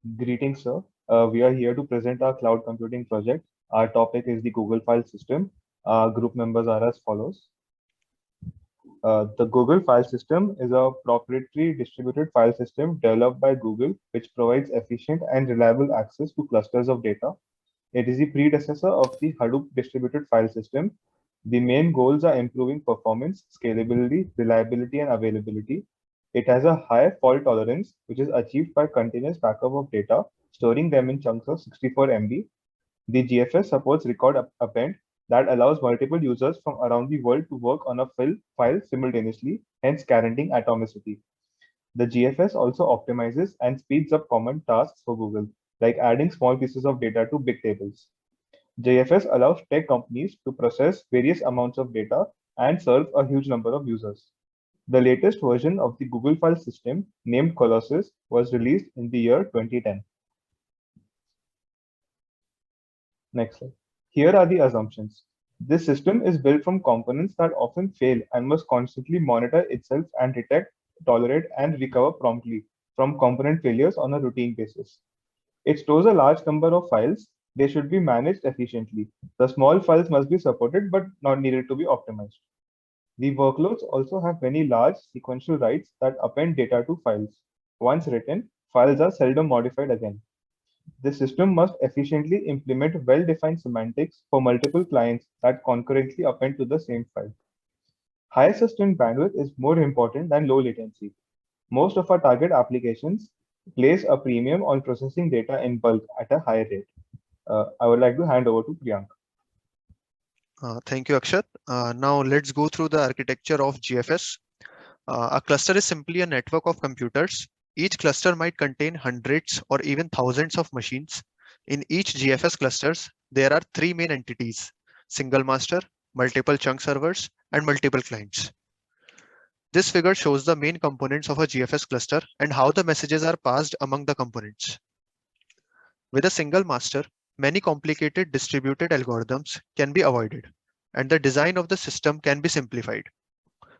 Greetings, sir. We are here to present our cloud computing project. Our topic is the Google File System. Our group members are as follows. The Google File System is a proprietary distributed file system developed by Google, which provides efficient and reliable access to clusters of data. It is the predecessor of the Hadoop distributed file system. The main goals are improving performance, scalability, reliability, and availability. It has a high fault tolerance, which is achieved by continuous backup of data, storing them in chunks of 64 MB. The GFS supports record append that allows multiple users from around the world to work on a file simultaneously, hence guaranteeing atomicity. The GFS also optimizes and speeds up common tasks for Google, like adding small pieces of data to big tables. JFS allows tech companies to process various amounts of data and serve a huge number of users. The latest version of the Google File System, named Colossus, was released in the year 2010. Next slide. Here are the assumptions. This system is built from components that often fail and must constantly monitor itself and detect, tolerate, and recover promptly from component failures on a routine basis. It stores a large number of files. They should be managed efficiently. The small files must be supported but not needed to be optimized. The workloads also have many large sequential writes that append data to files. Once written, files are seldom modified again. The system must efficiently implement well-defined semantics for multiple clients that concurrently append to the same file. High sustained bandwidth is more important than low latency. Most of our target applications place a premium on processing data in bulk at a high rate. I would like to hand over to Priyank. Thank you, Akshat. Now let's go through the architecture of GFS. A cluster is simply a network of computers. Each cluster might contain hundreds or even thousands of machines. In each GFS clusters, there are three main entities: single master, multiple chunk servers, and multiple clients. This figure shows the main components of a GFS cluster and how the messages are passed among the components. With a single master, many complicated distributed algorithms can be avoided, and the design of the system can be simplified.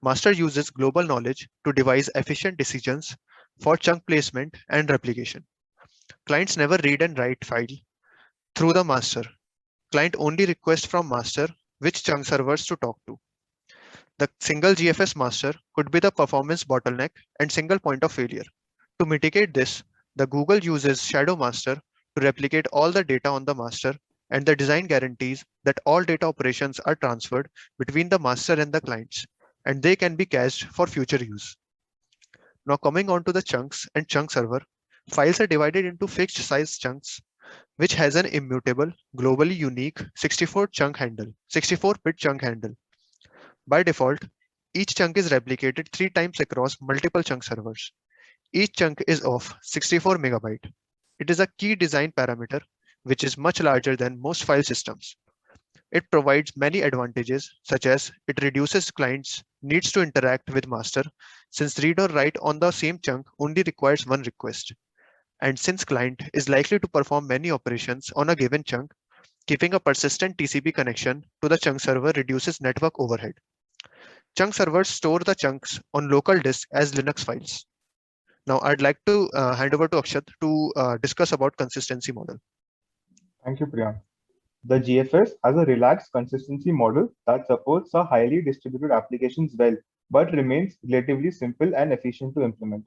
Master uses global knowledge to devise efficient decisions for chunk placement and replication. Clients never read and write file through the master. Client only requests from master which chunk servers to talk to. The single GFS master could be the performance bottleneck and single point of failure. To mitigate this, the Google uses Shadow Master to replicate all the data on the master, and the design guarantees that all data operations are transferred between the master and the clients, and they can be cached for future use. Now coming on to the chunks and chunk server, files are divided into fixed size chunks, which has an immutable, globally unique 64-bit chunk handle. By default, each chunk is replicated 3 times across multiple chunk servers. Each chunk is of 64 megabyte. It is a key design parameter, which is much larger than most file systems. It provides many advantages, such as it reduces clients' needs to interact with master, since read or write on the same chunk only requires one request. And since client is likely to perform many operations on a given chunk, keeping a persistent TCP connection to the chunk server reduces network overhead. Chunk servers store the chunks on local disk as Linux files. Now I'd like to hand over to Akshat to discuss about consistency model. Thank you, Priyank. The GFS has a relaxed consistency model that supports a highly distributed applications well, but remains relatively simple and efficient to implement.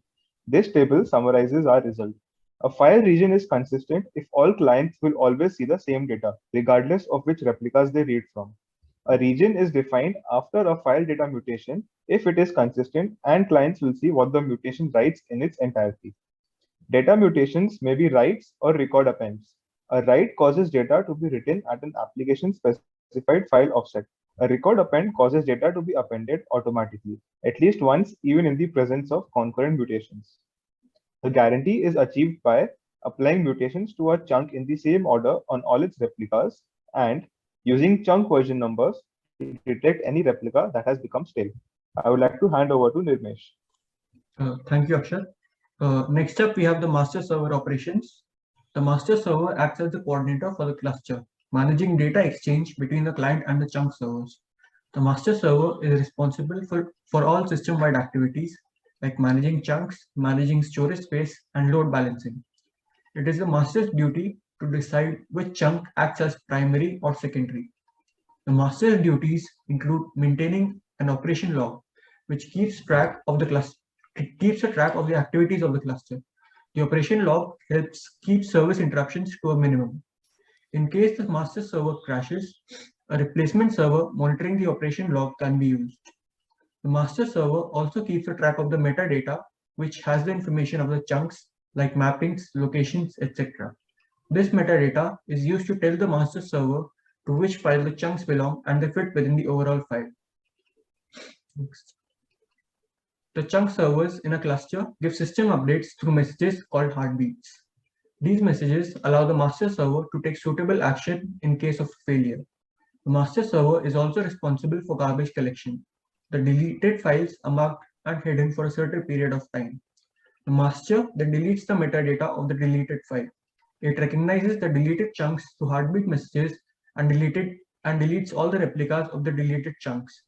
This table summarizes our result. A file region is consistent if all clients will always see the same data, regardless of which replicas they read from. A region is defined after a file data mutation if it is consistent and clients will see what the mutation writes in its entirety. Data mutations may be writes or record appends. A write causes data to be written at an application specified file offset. A record append causes data to be appended automatically, at least once, even in the presence of concurrent mutations. The guarantee is achieved by applying mutations to a chunk in the same order on all its replicas and using chunk version numbers to detect any replica that has become stale. I would like to hand over to Nirmesh. Thank you, Akshat. Next up, we have the master server operations. The master server acts as the coordinator for the cluster, managing data exchange between the client and the chunk servers. The master server is responsible for all system-wide activities like managing chunks, managing storage space, and load balancing. It is the master's duty to decide which chunk acts as primary or secondary. The master's duties include maintaining an operation log, which keeps track of the cluster, keeps a track of the activities of the cluster. The operation log helps keep service interruptions to a minimum. In case the master server crashes, a replacement server monitoring the operation log can be used. The master server also keeps a track of the metadata, which has the information of the chunks like mappings, locations, etc. This metadata is used to tell the master server to which file the chunks belong and they fit within the overall file. Next. The chunk servers in a cluster give system updates through messages called heartbeats. These messages allow the master server to take suitable action in case of failure. The master server is also responsible for garbage collection. The deleted files are marked and hidden for a certain period of time. The master then deletes the metadata of the deleted file. It recognizes the deleted chunks through heartbeat messages and deletes all the replicas of the deleted chunks.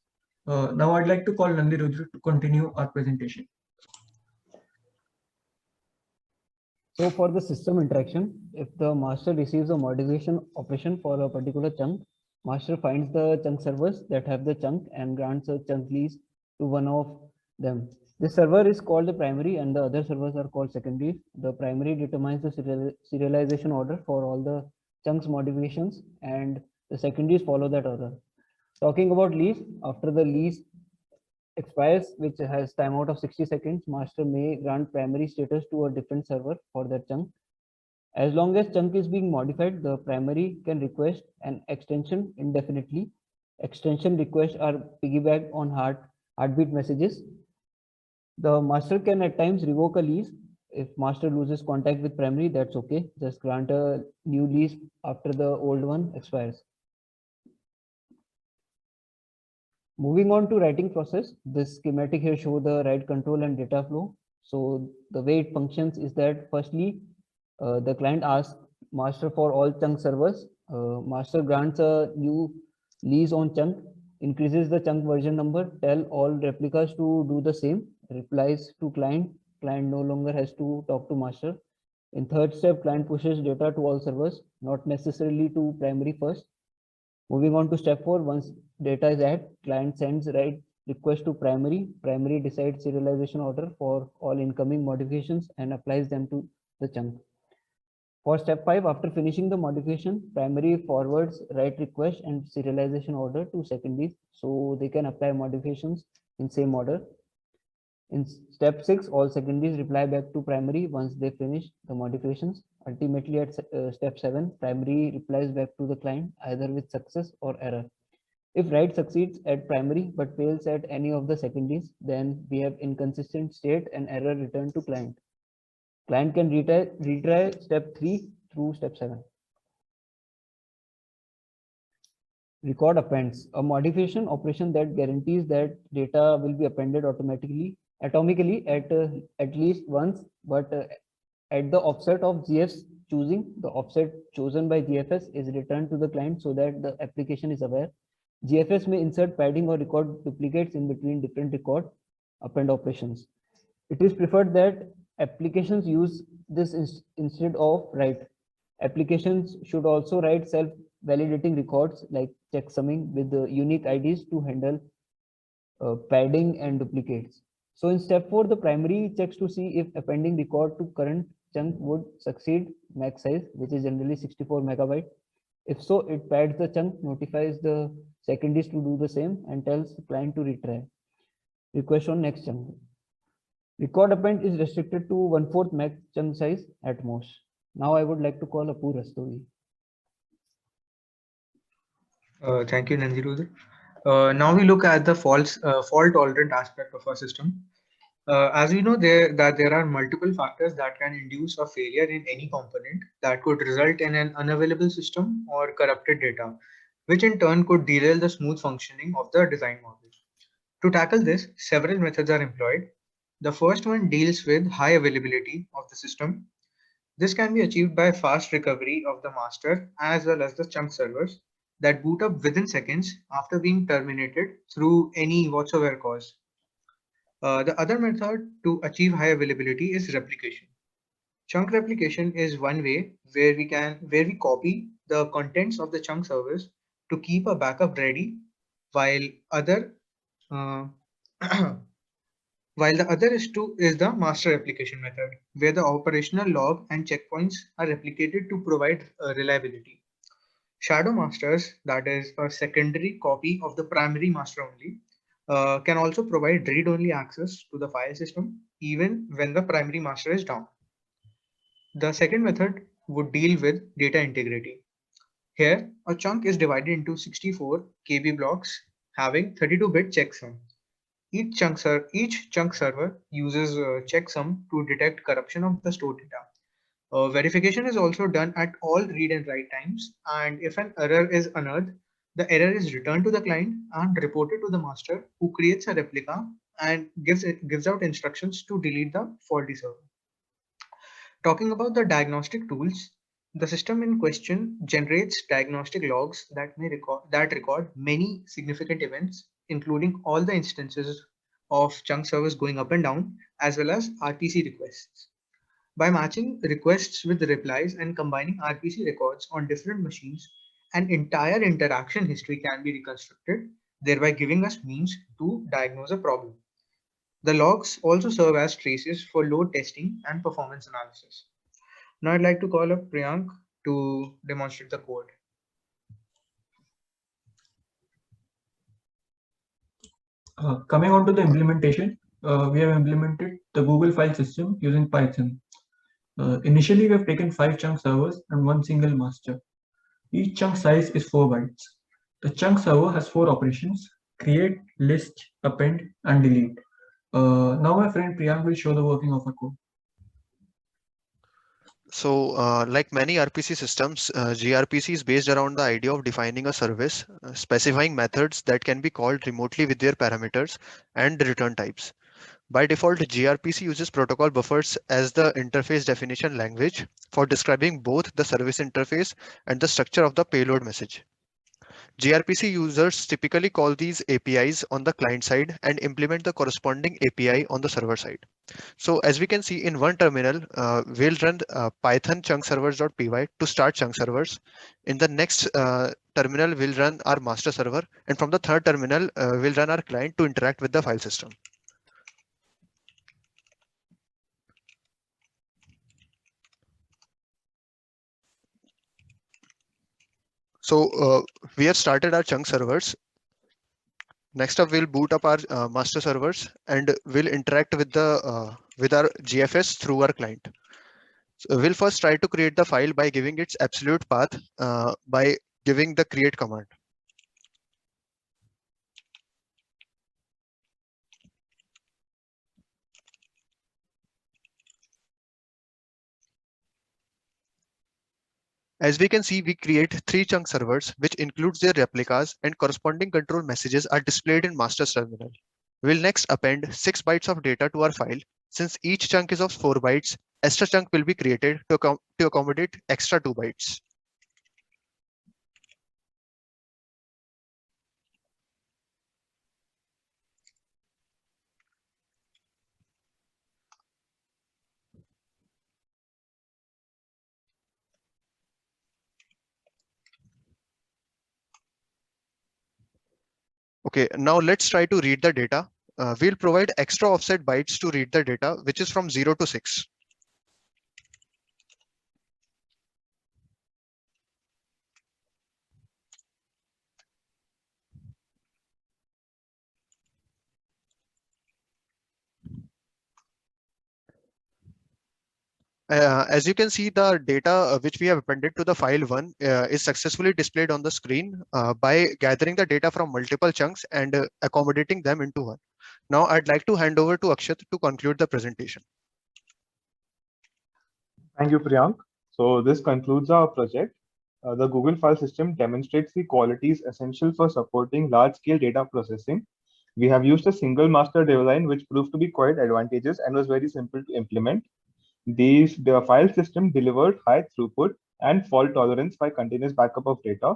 Now I'd like to call Nandi Rudra to continue our presentation. So for the system interaction, if the master receives a modification operation for a particular chunk, master finds the chunk servers that have the chunk and grants a chunk lease to one of them. This server is called the primary and the other servers are called secondary. The primary determines the serialization order for all the chunks modifications and the secondaries follow that order. Talking about lease, after the lease expires, which has timeout of 60 seconds, master may grant primary status to a different server for that chunk. As long as chunk is being modified, the primary can request an extension indefinitely. Extension requests are piggybacked on heartbeat messages. The master can at times revoke a lease. If master loses contact with primary, that's okay. Just grant a new lease after the old one expires. Moving on to writing process, this schematic here show the write control and data flow. So the way it functions is that firstly, the client asks master for all chunk servers. Master grants a new lease on chunk, increases the chunk version number, tell all replicas to do the same, replies to client. Client no longer has to talk to master. In third step, client pushes data to all servers, not necessarily to primary first. Moving on to step 4, once data is added, client sends write request to primary. Primary decides serialization order for all incoming modifications and applies them to the chunk. For step 5, after finishing the modification, primary forwards write request and serialization order to secondaries so they can apply modifications in same order. In step 6, all secondaries reply back to primary once they finish the modifications. Ultimately, at step 7, primary replies back to the client either with success or error. If write succeeds at primary but fails at any of the secondaries, then we have inconsistent state and error returned to client. Client can retry step 3 through step 7. Record appends, a modification operation that guarantees that data will be appended atomically at least once, but at the offset of GF's choosing. The offset chosen by GFS is returned to the client so that the application is aware. GFS may insert padding or record duplicates in between different record append operations. It is preferred that applications use this instead of write. Applications should also write self-validating records like checksumming with the unique IDs to handle padding and duplicates. So in step 4, the primary checks to see if appending record to current chunk would succeed max size, which is generally 64 megabyte. If so, it pads the chunk, notifies the secondaries to do the same, and tells the client to retry. Request on next chunk. Record append is restricted to 1/4 max chunk size at most. Now I would like to call Apoor Rastogi. Thank you, Nandirudra. Now we look at the fault tolerant aspect of our system. As we know that there are multiple factors that can induce a failure in any component that could result in an unavailable system or corrupted data, which in turn could derail the smooth functioning of the design model. To tackle this, several methods are employed. The first one deals with high availability of the system. This can be achieved by fast recovery of the master as well as the chunk servers that boot up within seconds after being terminated through any whatsoever cause. The other method to achieve high availability is replication. Chunk replication is one way where we copy the contents of the chunk service to keep a backup ready, while other uh, while the other is the master replication method, where the operational log and checkpoints are replicated to provide reliability. Shadow masters, that is a secondary copy of the primary master only, can also provide read-only access to the file system even when the primary master is down. The second method would deal with data integrity. Here, a chunk is divided into 64 KB blocks having 32-bit checksum. Each chunk server uses checksum to detect corruption of the stored data. Verification is also done at all read and write times, and if an error is unearthed, the error is returned to the client and reported to the master, who creates a replica and gives out instructions to delete the faulty server. Talking about the diagnostic tools, the system in question generates diagnostic logs that record many significant events, including all the instances of chunk servers going up and down, as well as RPC requests. By matching requests with replies and combining RPC records on different machines, an entire interaction history can be reconstructed, thereby giving us means to diagnose a problem. The logs also serve as traces for load testing and performance analysis. Now I'd like to call up Priyank to demonstrate the code. Coming on to the implementation, we have implemented the Google file system using Python. Initially, we have taken 5 chunk servers and 1 single master. Each chunk size is 4 bytes. The chunk server has 4 operations: create, list, append, and delete. Now my friend Priyank will show the working of our code. So, like many RPC systems, gRPC is based around the idea of defining a service, specifying methods that can be called remotely with their parameters and return types. By default, gRPC uses protocol buffers as the interface definition language for describing both the service interface and the structure of the payload message. gRPC users typically call these APIs on the client side and implement the corresponding API on the server side. So as we can see in one terminal, we'll run python chunk servers.py to start chunk servers. In the next terminal, we'll run our master server. And from the third terminal, we'll run our client to interact with the file system. So we have started our chunk servers. Next up, we'll boot up our master servers and we'll interact with our GFS through our client. So we'll first try to create the file by giving its absolute path by giving the create command. As we can see, we create 3 chunk servers, which includes their replicas, and corresponding control messages are displayed in master terminal. We'll next append 6 bytes of data to our file. Since each chunk is of 4 bytes, extra chunk will be created to accommodate extra 2 bytes. Okay, now let's try to read the data. We'll provide extra offset bytes to read the data, which is from 0 to 6. As you can see, the data which we have appended to the file 1 is successfully displayed on the screen by gathering the data from multiple chunks and accommodating them into one. Now I'd like to hand over to Akshat to conclude the presentation. Thank you, Priyank. So this concludes our project. The Google file system demonstrates the qualities essential for supporting large-scale data processing. We have used a single master design, which proved to be quite advantageous and was very simple to implement. The file system delivered high throughput and fault tolerance by continuous backup of data.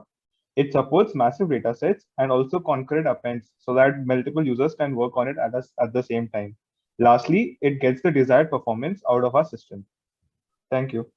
It supports massive data sets and also concurrent appends so that multiple users can work on it at the same time. Lastly, it gets the desired performance out of our system. Thank you.